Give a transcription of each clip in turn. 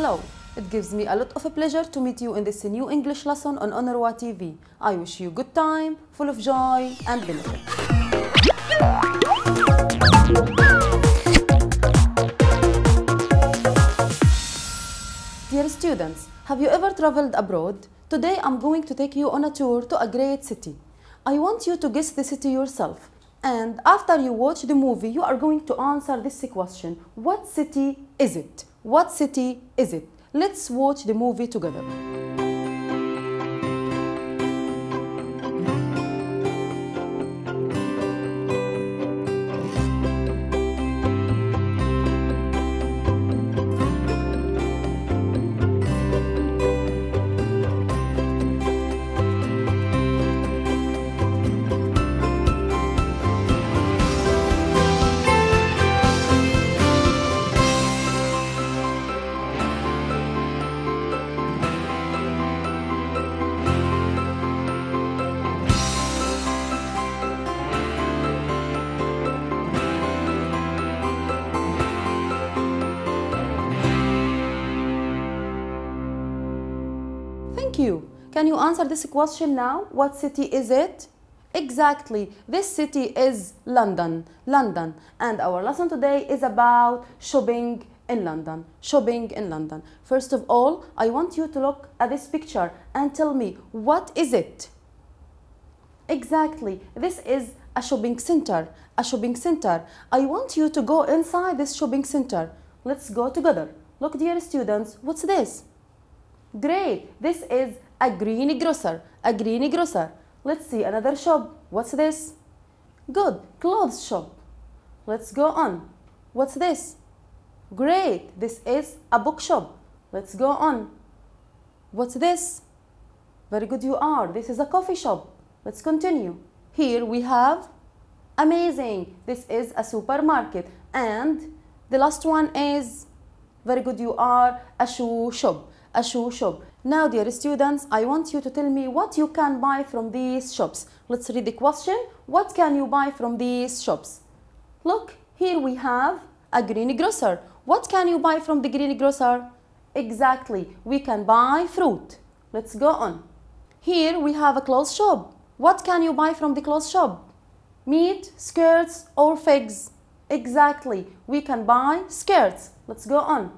Hello! It gives me a lot of pleasure to meet you in this new English lesson on أونروا TV. I wish you good time, full of joy and benefit. Dear students, have you ever traveled abroad? Today I'm going to take you on a tour to a great city. I want you to guess the city yourself. And after you watch the movie, you are going to answer this question. What city is it? What city is it? Let's watch the movie together. Thank you. Can you answer this question now? What city is it? Exactly. This city is London. London. And our lesson today is about shopping in London. Shopping in London. First of all, I want you to look at this picture and tell me, what is it? Exactly. This is a shopping center. A shopping center. I want you to go inside this shopping center. Let's go together. Look, dear students, what's this? Great, this is a green grocer, a green grocer. Let's see another shop. What's this? Good, clothes shop. Let's go on. What's this? Great, this is a bookshop. Let's go on. What's this? Very good you are. This is a coffee shop. Let's continue. Here we have amazing. This is a supermarket. And the last one is, very good you are, a shoe shop. A shoe shop. Now, dear students, I want you to tell me what you can buy from these shops. Let's read the question. What can you buy from these shops? Look, here we have a green grocer. What can you buy from the green grocer? Exactly, we can buy fruit. Let's go on. Here we have a clothes shop. What can you buy from the clothes shop? Meat, skirts, or figs? Exactly, we can buy skirts. Let's go on.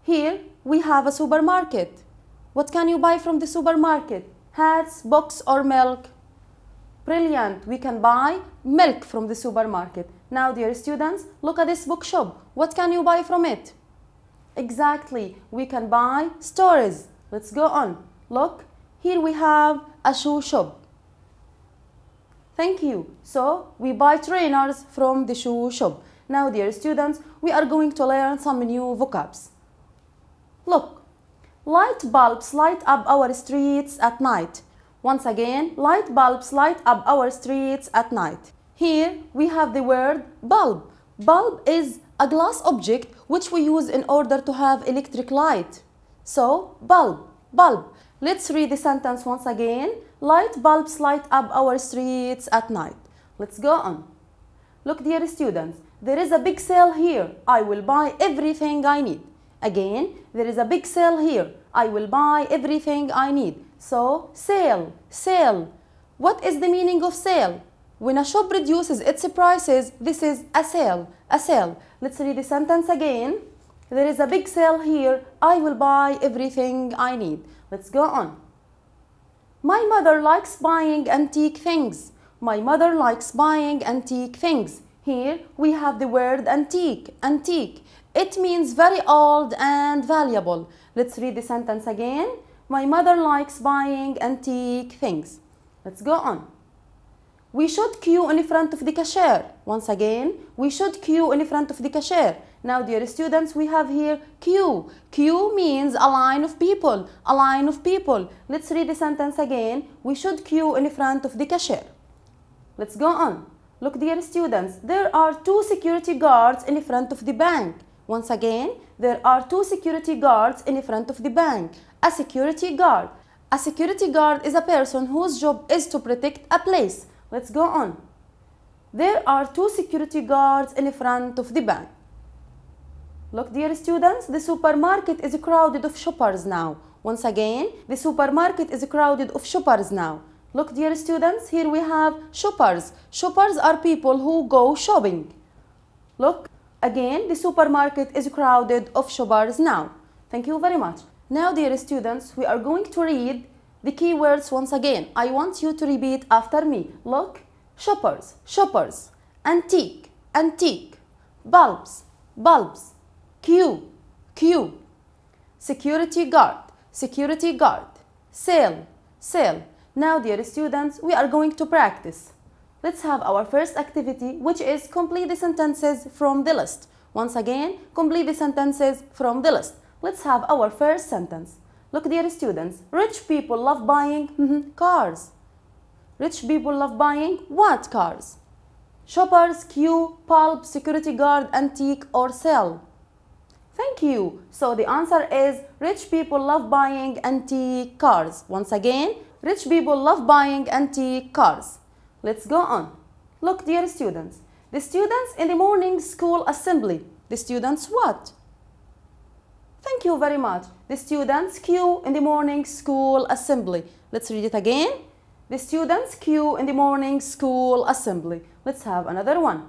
Here we have a supermarket. What can you buy from the supermarket? Hats, books, or milk? Brilliant, we can buy milk from the supermarket. Now, dear students, look at this bookshop. What can you buy from it? Exactly, we can buy stories. Let's go on. Look, here we have a shoe shop. Thank you. So, we buy trainers from the shoe shop. Now, dear students, we are going to learn some new vocabs. Look, light bulbs light up our streets at night. Once again, light bulbs light up our streets at night. Here we have the word bulb. Bulb is a glass object which we use in order to have electric light. So, bulb, bulb. Let's read the sentence once again. Light bulbs light up our streets at night. Let's go on. Look, dear students, there is a big sale here. I will buy everything I need. Again, there is a big sale here. I will buy everything I need. So, sale, sale. What is the meaning of sale? When a shop reduces its prices, this is a sale, a sale. Let's read the sentence again. There is a big sale here. I will buy everything I need. Let's go on. My mother likes buying antique things. My mother likes buying antique things. Here we have the word antique, antique. It means very old and valuable. Let's read the sentence again. My mother likes buying antique things. Let's go on. We should queue in front of the cashier. Once again, we should queue in front of the cashier. Now, dear students, we have here queue. Queue means a line of people, a line of people. Let's read the sentence again. We should queue in front of the cashier. Let's go on. Look, dear students, there are two security guards in front of the bank. Once again, there are two security guards in front of the bank. A security guard. A security guard is a person whose job is to protect a place. Let's go on. There are two security guards in front of the bank. Look, dear students, the supermarket is crowded of shoppers now. Once again, the supermarket is crowded of shoppers now. Look, dear students, here we have shoppers. Shoppers are people who go shopping. Look, again, the supermarket is crowded of shoppers now. Thank you very much. Now, dear students, we are going to read the keywords once again. I want you to repeat after me. Look, shoppers, shoppers, antique, antique, bulbs, bulbs, queue, queue, security guard, security guard, sale, sale. Now, dear students, we are going to practice. Let's have our first activity, which is complete the sentences from the list. Once again, complete the sentences from the list. Let's have our first sentence. Look, dear students, rich people love buying cars. Rich people love buying what cars? Shoppers, queue, pulp, security guard, antique, or sell. Thank you. So the answer is rich people love buying antique cars. Once again, rich people love buying antique cars. Let's go on. Look, dear students, the students in the morning school assembly. The students what? Thank you very much. The students queue in the morning school assembly. Let's read it again. The students queue in the morning school assembly. Let's have another one.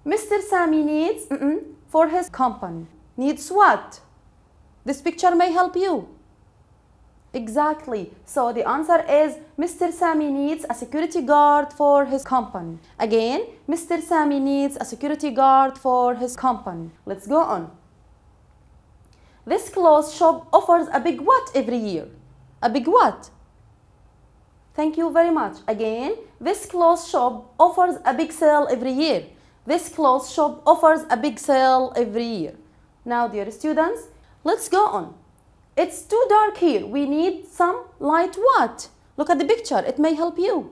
Mr. Sami needs for his company. Needs what? This picture may help you. Exactly. So the answer is Mr. Sami needs a security guard for his company. Again, Mr. Sami needs a security guard for his company. Let's go on. This clothes shop offers a big what every year? A big what? Thank you very much. Again, this clothes shop offers a big sale every year. This clothes shop offers a big sale every year. Now, dear students, let's go on. It's too dark here. We need some light what? Look at the picture. It may help you.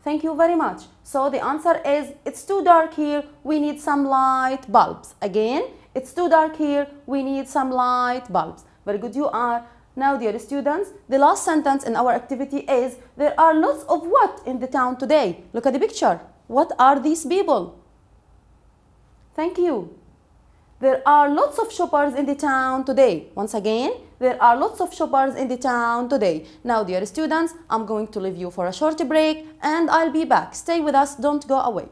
Thank you very much. So the answer is it's too dark here. We need some light bulbs. Again, it's too dark here. We need some light bulbs. Very good, you are. Now, dear students, the last sentence in our activity is there are lots of what in the town today? Look at the picture. What are these people? Thank you. There are lots of shoppers in the town today. Once again, there are lots of shoppers in the town today. Now, dear students, I'm going to leave you for a short break and I'll be back. Stay with us, don't go away.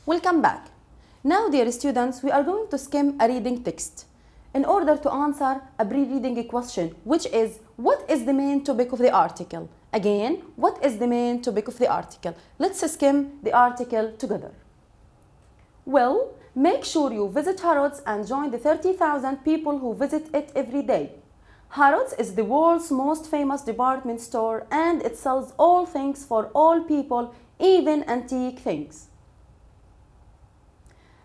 Welcome back. Now, dear students, we are going to skim a reading text in order to answer a pre-reading question, which is, what is the main topic of the article? Again, what is the main topic of the article? Let's skim the article together. Well, make sure you visit Harrods and join the 30,000 people who visit it every day. Harrods is the world's most famous department store and it sells all things for all people, even antique things.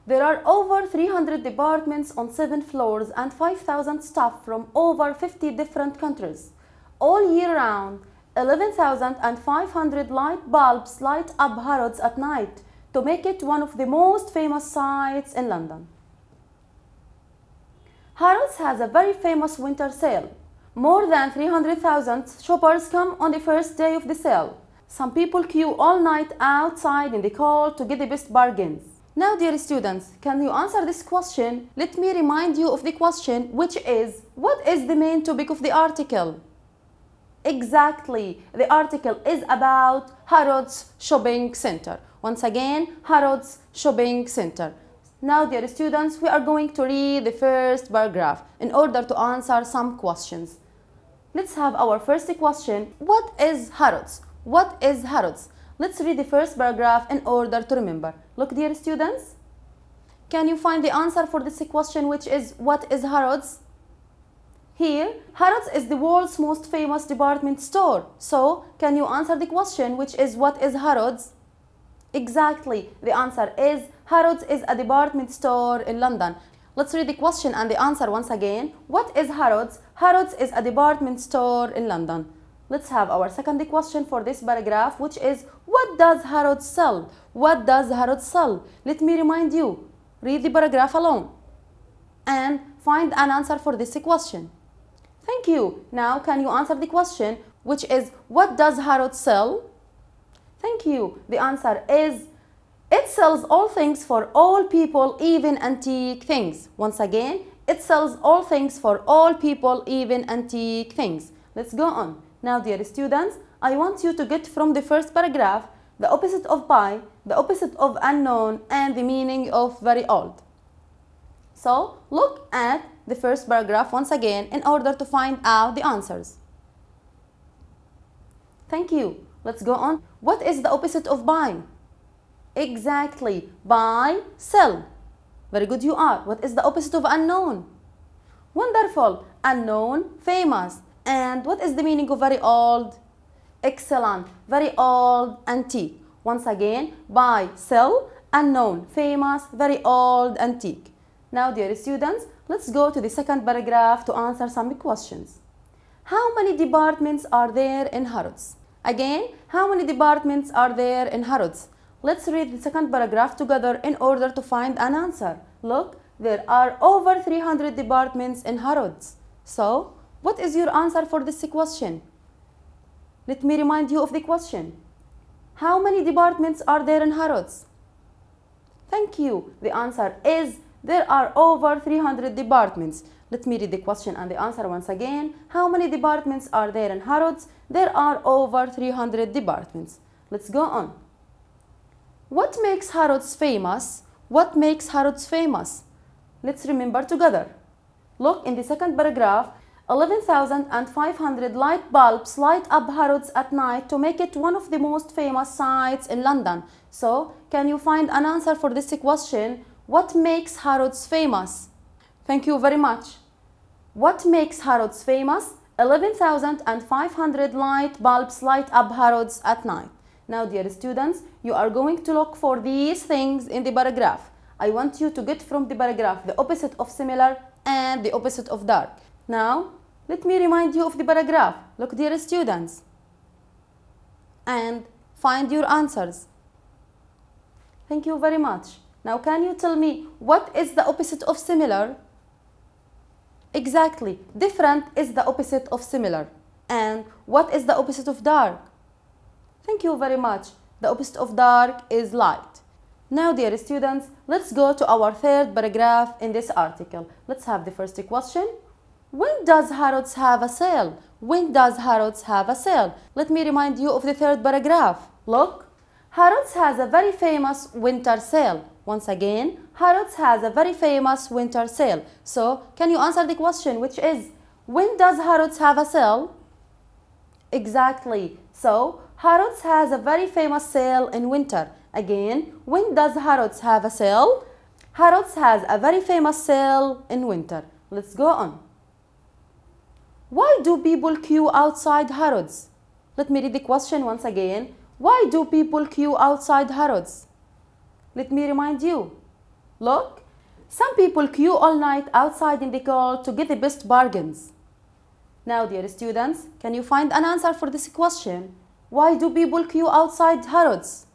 There are over 300 departments on 7 floors and 5,000 staff from over 50 different countries. All year round, 11,500 light bulbs light up Harrods at night to make it one of the most famous sights in London. Harrods has a very famous winter sale. More than 300,000 shoppers come on the first day of the sale. Some people queue all night outside in the cold to get the best bargains. Now, dear students, can you answer this question? Let me remind you of the question, which is, what is the main topic of the article? Exactly, the article is about Harrods Shopping Center. Once again, Harrods Shopping Center. Now, dear students, we are going to read the first paragraph in order to answer some questions. Let's have our first question. What is Harrods? What is Harrods? Let's read the first paragraph in order to remember. Look, dear students, can you find the answer for this question, which is, what is Harrods? Here, Harrods is the world's most famous department store. So, can you answer the question, which is, what is Harrods? Exactly, the answer is, Harrods is a department store in London. Let's read the question and the answer once again. What is Harrods? Harrods is a department store in London. Let's have our second question for this paragraph, which is, what does Harrods sell? What does Harrods sell? Let me remind you, read the paragraph alone. and find an answer for this question. Thank you. Now can you answer the question, which is what does Harrods sell? Thank you. The answer is it sells all things for all people, even antique things. Once again, it sells all things for all people, even antique things. Let's go on. Now, dear students, I want you to get from the first paragraph the opposite of by, the opposite of unknown, and the meaning of very old. So, look at the first paragraph once again in order to find out the answers. Thank you. Let's go on. What is the opposite of buy? Exactly. Buy, sell. Very good you are. What is the opposite of unknown? Wonderful. Unknown, famous. And what is the meaning of very old? Excellent. Very old, antique. Once again, buy, sell, unknown, famous, very old, antique. Now, dear students, let's go to the second paragraph to answer some questions. How many departments are there in Harrods? Again, how many departments are there in Harrods? Let's read the second paragraph together in order to find an answer. Look, there are over 300 departments in Harrods. So, what is your answer for this question? Let me remind you of the question. How many departments are there in Harrods? Thank you. The answer is there are over 300 departments. Let me read the question and the answer once again. How many departments are there in Harrods? There are over 300 departments. Let's go on. What makes Harrods famous? What makes Harrods famous? Let's remember together. Look in the second paragraph. 11,500 light bulbs light up Harrods at night to make it one of the most famous sites in London. So, can you find an answer for this question? What makes Harrods famous? Thank you very much. What makes Harrods famous? 11,500 light bulbs light up Harrods at night. Now, dear students, you are going to look for these things in the paragraph. I want you to get from the paragraph the opposite of similar and the opposite of dark. Now, let me remind you of the paragraph. Look, dear students, and find your answers. Thank you very much. Now, can you tell me what is the opposite of similar? Exactly. Different is the opposite of similar. And what is the opposite of dark? Thank you very much. The opposite of dark is light. Now, dear students, let's go to our third paragraph in this article. Let's have the first question. When does Harrods have a sale? When does Harrods have a sale? Let me remind you of the third paragraph. Look, Harrods has a very famous winter sale. Once again, Harrods has a very famous winter sale. So, can you answer the question, which is, when does Harrods have a sale? Exactly. So, Harrods has a very famous sale in winter. Again, when does Harrods have a sale? Harrods has a very famous sale in winter. Let's go on. Why do people queue outside Harrods? Let me read the question once again. Why do people queue outside Harrods? Let me remind you. Look, some people queue all night outside in the cold to get the best bargains. Now, dear students, can you find an answer for this question? Why do people queue outside Harrods?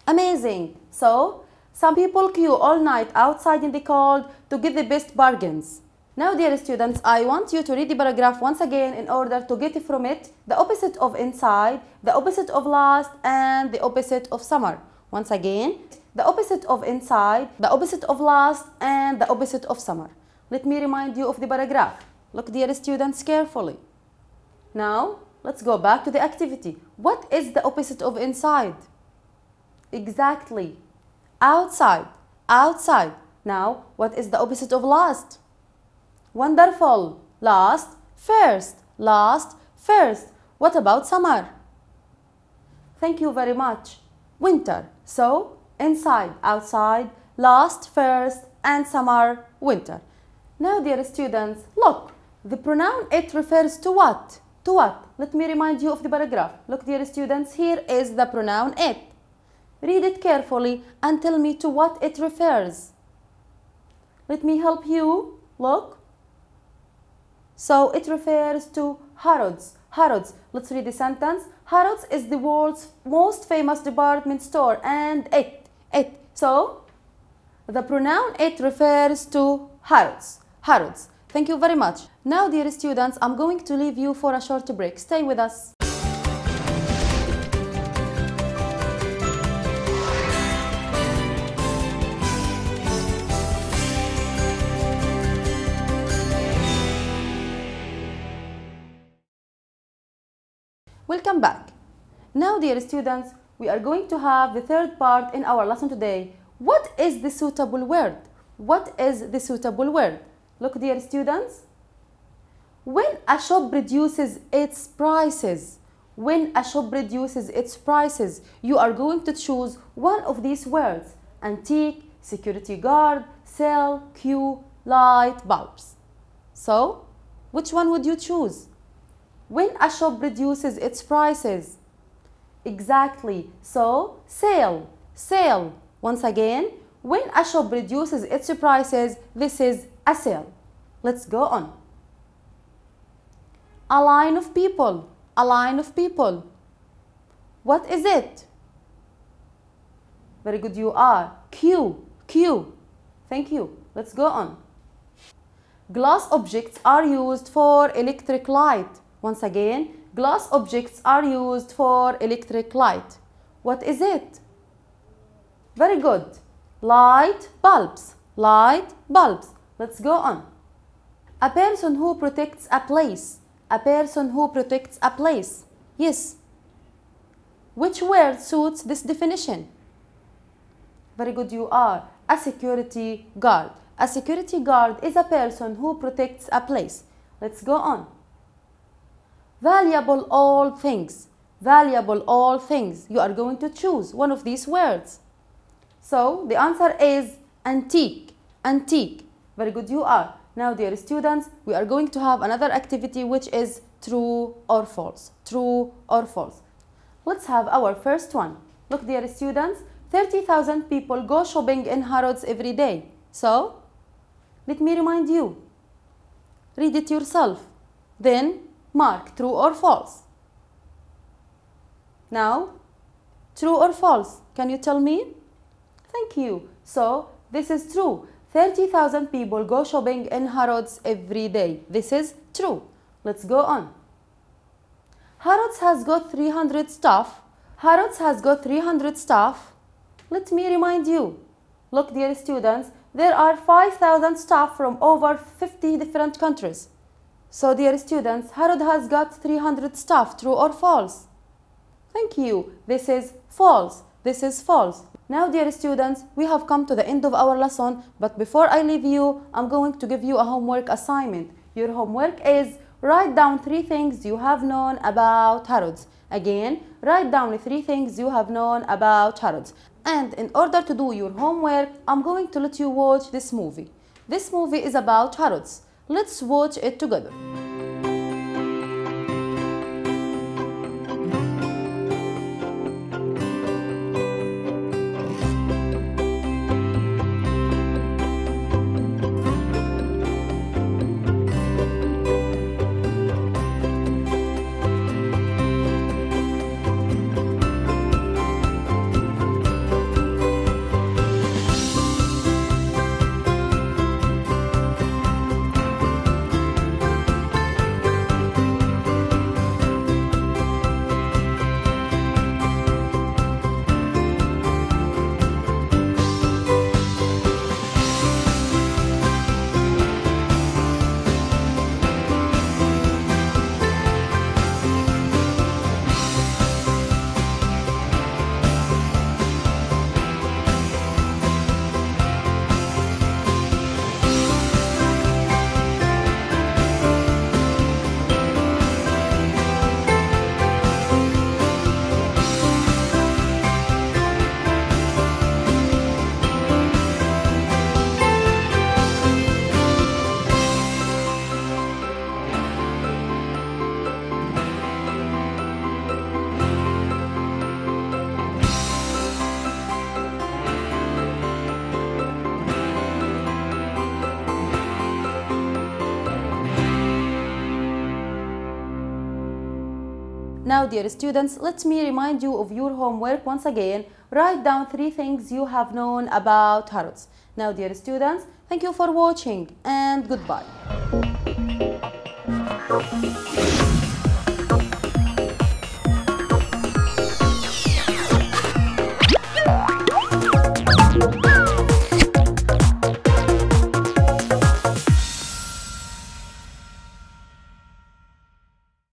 Amazing. So, some people queue all night outside in the cold to get the best bargains. Now, dear students, I want you to read the paragraph once again in order to get from it the opposite of inside, the opposite of last, and the opposite of summer. Once again, the opposite of inside, the opposite of last, and the opposite of summer. Let me remind you of the paragraph. Look, dear students, carefully. Now, let's go back to the activity. What is the opposite of inside? Exactly. Outside. Outside. Now, what is the opposite of last? Wonderful. Last, first. Last, first. What about summer? Thank you very much. Winter. So, inside, outside, last, first, and summer, winter. Now, dear students, look. The pronoun it refers to what? To what? Let me remind you of the paragraph. Look, dear students, here is the pronoun it. Read it carefully and tell me to what it refers. Let me help you. Look. So it refers to Harrods. Harrods. Let's read the sentence. Harrods is the world's most famous department store and it. So, The pronoun it refers to Harrods. Harrods. Thank you very much. Now, dear students, I'm going to leave you for a short break. Stay with us. Welcome back. Now, dear students, we are going to have the third part in our lesson today. What is the suitable word? What is the suitable word? Look, dear students. When a shop reduces its prices, when a shop reduces its prices, you are going to choose one of these words. Antique, security guard, sale, queue, light bulbs. So, which one would you choose? When a shop reduces its prices. Exactly. So, sale, sale. Once again, when a shop reduces its prices, this is a sale. Let's go on. A line of people, a line of people. What is it? Very good, you are. Queue, queue. Thank you. Let's go on. Glass objects are used for electric light. Once again, glass objects are used for electric light. What is it? Very good. Light bulbs. Light bulbs. Let's go on. A person who protects a place. A person who protects a place. Yes. Which word suits this definition? Very good, you are. A security guard. A security guard is a person who protects a place. Let's go on. Valuable old things. Valuable old things. You are going to choose one of these words. So, the answer is antique. Antique. Very good, you are. Now, dear students, we are going to have another activity which is true or false. True or false. Let's have our first one. Look, dear students, 30,000 people go shopping in Harrods every day. So, let me remind you. Read it yourself. Then, mark true or false. Now, true or false? Can you tell me? Thank you. So, this is true. 30,000 people go shopping in Harrods every day. This is true. Let's go on. Harrods has got 300 staff. Harrods has got 300 staff. Let me remind you. Look, dear students, there are 5,000 staff from over 50 different countries. So, dear students, Harrods has got 300 staff. True or false? Thank you. This is false. This is false. Now, dear students, we have come to the end of our lesson, but before I leave you, I'm going to give you a homework assignment. Your homework is write down 3 things you have known about Harrods. Again, write down 3 things you have known about Harrods. And in order to do your homework, I'm going to let you watch this movie. This movie is about Harrods. Let's watch it together. Now, dear students, let me remind you of your homework once again. Write down 3 things you have known about Harrods. Now, dear students, thank you for watching and goodbye.